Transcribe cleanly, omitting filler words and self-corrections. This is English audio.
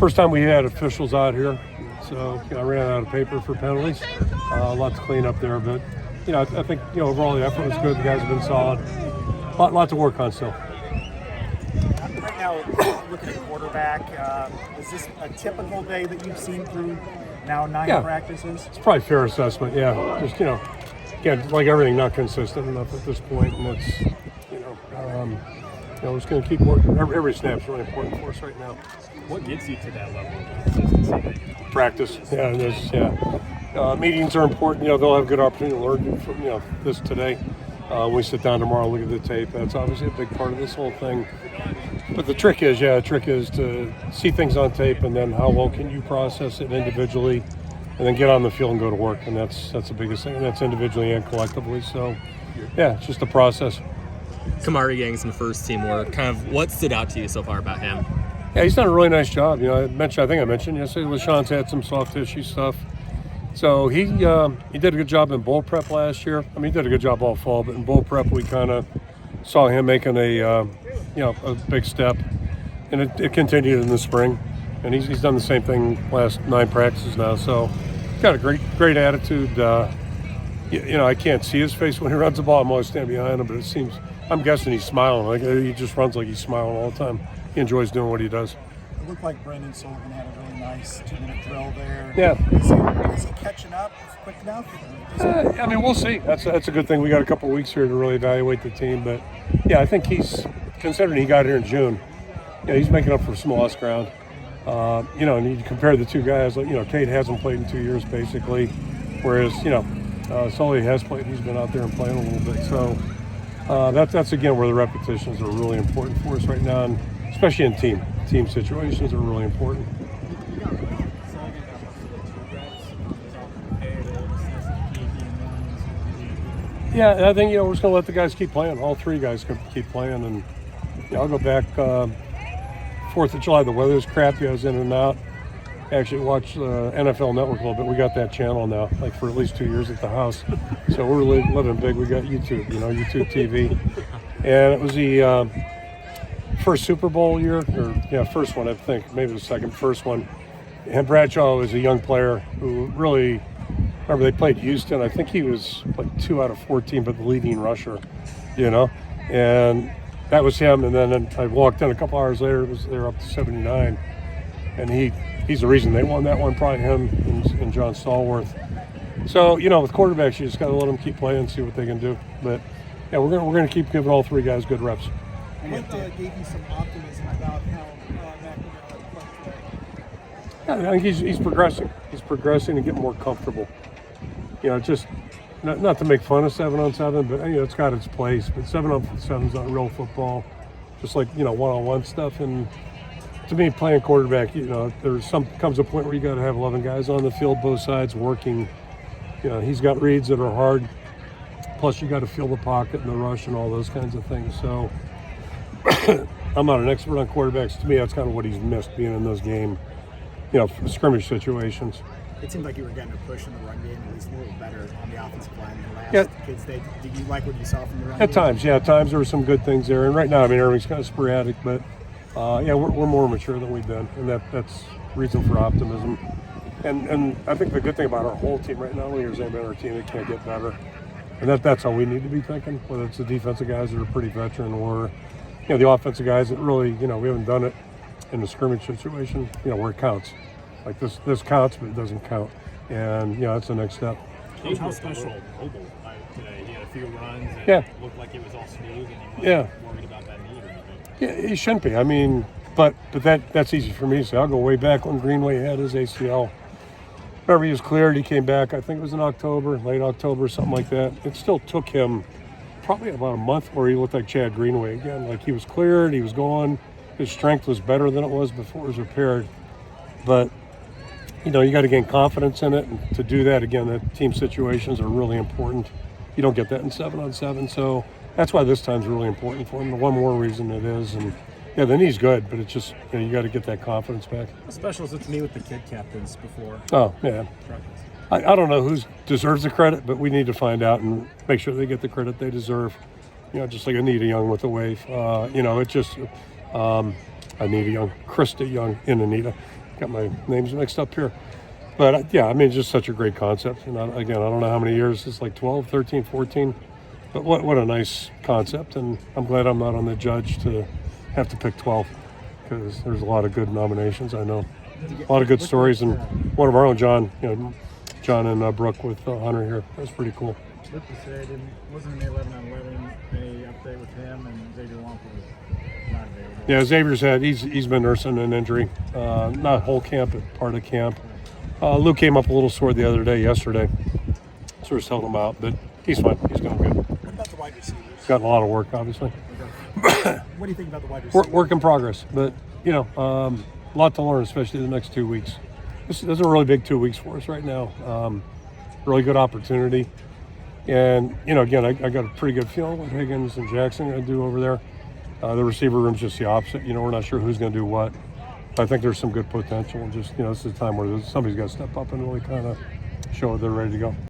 First time we had officials out here, so I ran out of paper for penalties. A lot to clean up there, but I think overall the effort was good. The guys have been solid. Lot to work on still. Right now, looking at quarterback, is this a typical day that you've seen through now 9 practices? It's probably a fair assessment. Yeah, just again, like everything, not consistent enough at this point, and it's we're just going to keep working. Every snap's really important for us right now. What gets you to that level of consistency? Practice. Meetings are important. They'll have good opportunity to learn from this today. When we sit down tomorrow and look at the tape, that's obviously a big part of this whole thing. But the trick is to see things on tape, and then how well can you process it individually, and then get on the field and go to work. And that's the biggest thing. And that's individually and collectively. So, it's just a process. Kamari getting some first team work. Kind of what stood out to you so far about him? Yeah, he's done a really nice job. I think I mentioned yesterday, LaShawn's had some soft tissue stuff. So he did a good job in bowl prep last year. He did a good job all fall, but in bowl prep we kind of saw him making a big step, and it continued in the spring. And he's done the same thing last 9 practices now. So he's got a great attitude. I can't see his face when he runs the ball. I'm always standing behind him, but I'm guessing he's smiling. Like he just runs like he's smiling all the time. He enjoys doing what he does. It looked like Brendan Sullivan had a really nice 2-minute drill there. Yeah. Is he catching up quick enough? We'll see. That's a good thing. We got a couple of weeks here to really evaluate the team. But, I think considering he got here in June, he's making up for some lost ground. And you compare the two guys, Cade hasn't played in 2 years basically, whereas, Sully has played. He's been out there and playing a little bit. So that's again where the repetitions are really important for us right now, and especially in team situations are really important. Yeah, I think we're just gonna let the guys keep playing. All 3 guys can keep playing, and I'll go back. 4th of July, the weather's crappy. I was in and out. Actually watched NFL Network a little bit. We got that channel now, like for at least 2 years at the house. So we're living big. We got YouTube, YouTube TV, and it was the first Super Bowl year, first one I think, maybe the first one. And Bradshaw was a young player who really, remember they played Houston. I think he was like 2 out of 14, but the leading rusher, and that was him. And then I walked in a couple hours later. They're up to 79, and he's the reason they won that one. Probably him and John Stallworth. So with quarterbacks, you just got to let them keep playing and see what they can do. But we're gonna keep giving all 3 guys good reps. What gave you some optimism about how Mac will play today? I think he's progressing. He's progressing and getting more comfortable. Just not to make fun of 7-on-7, but it's got its place. But 7-on-7 is not real football. Just like one-on-one stuff. And to me, playing quarterback, comes a point where you got to have 11 guys on the field, both sides working. He's got reads that are hard. Plus, you got to feel the pocket and the rush and all those kinds of things. So. I'm not an expert on quarterbacks. To me, that's kind of what he's missed, being in those game, scrimmage situations. It seemed like you were getting a push in the run game, at least a little better on the offensive line than last Kids Day. Did you like what you saw from the run game? At times there were some good things there. And right now, everything's kind of sporadic, but we're more mature than we've been, and that's reason for optimism. And I think the good thing about our whole team right now, there's anybody on our team that can't get better. And that's how we need to be thinking, whether it's the defensive guys that are pretty veteran or the offensive guys that really, we haven't done it in the scrimmage situation, where it counts. Like this counts, but it doesn't count. And, that's the next step. How special Mobile today? He had a few runs and it looked like it was all smooth, and he wasn't worried about that knee or anything. Yeah, he shouldn't be. But that's easy for me to say. I'll go way back when Greenway had his ACL. Remember, he was cleared. He came back, I think it was in October, late October, something like that. It still took him probably about a month where he looked like Chad Greenway again. Like, he was cleared, he was going. His strength was better than it was before it was repaired. But, you got to gain confidence in it. And to do that, again, the team situations are really important. You don't get that in 7-on-7. So that's why this time's really important for him. The one more reason it is. And, the knee's good, but it's just, you got to get that confidence back. How special is it to meet with the kid captains before? Oh, yeah. I don't know who deserves the credit, but we need to find out and make sure they get the credit they deserve. Just like Anita Young with the wave. It's just Anita Young, Krista Young in Anita. got my names mixed up here. But yeah, I mean, just such a great concept. And again, I don't know how many years, it's like 12, 13, 14. But what a nice concept. And I'm glad I'm not on the judge to have to pick 12, because there's a lot of good nominations, I know. A lot of good stories. And one of our own, John and Brooke with Hunter here. That's pretty cool. What to say, wasn't in the 11 on 11 any update with him, and Xavier Wonka was not available? Yeah, Xavier's he's been nursing an injury, not whole camp, but part of camp. Luke came up a little sore the other day, yesterday, so we're just held him out, but he's fine. He's going good. What about the wide receivers? He's gotten a lot of work, obviously. What do you think about the wide receivers? Work in progress, but a lot to learn, especially the next 2 weeks. This is a really big 2 weeks for us right now. Really good opportunity. And, again, I got a pretty good feeling what Higgins and Jackson are going to do over there. The receiver room's just the opposite. We're not sure who's going to do what. I think there's some good potential. And just, this is a time where somebody's got to step up and really kind of show they're ready to go.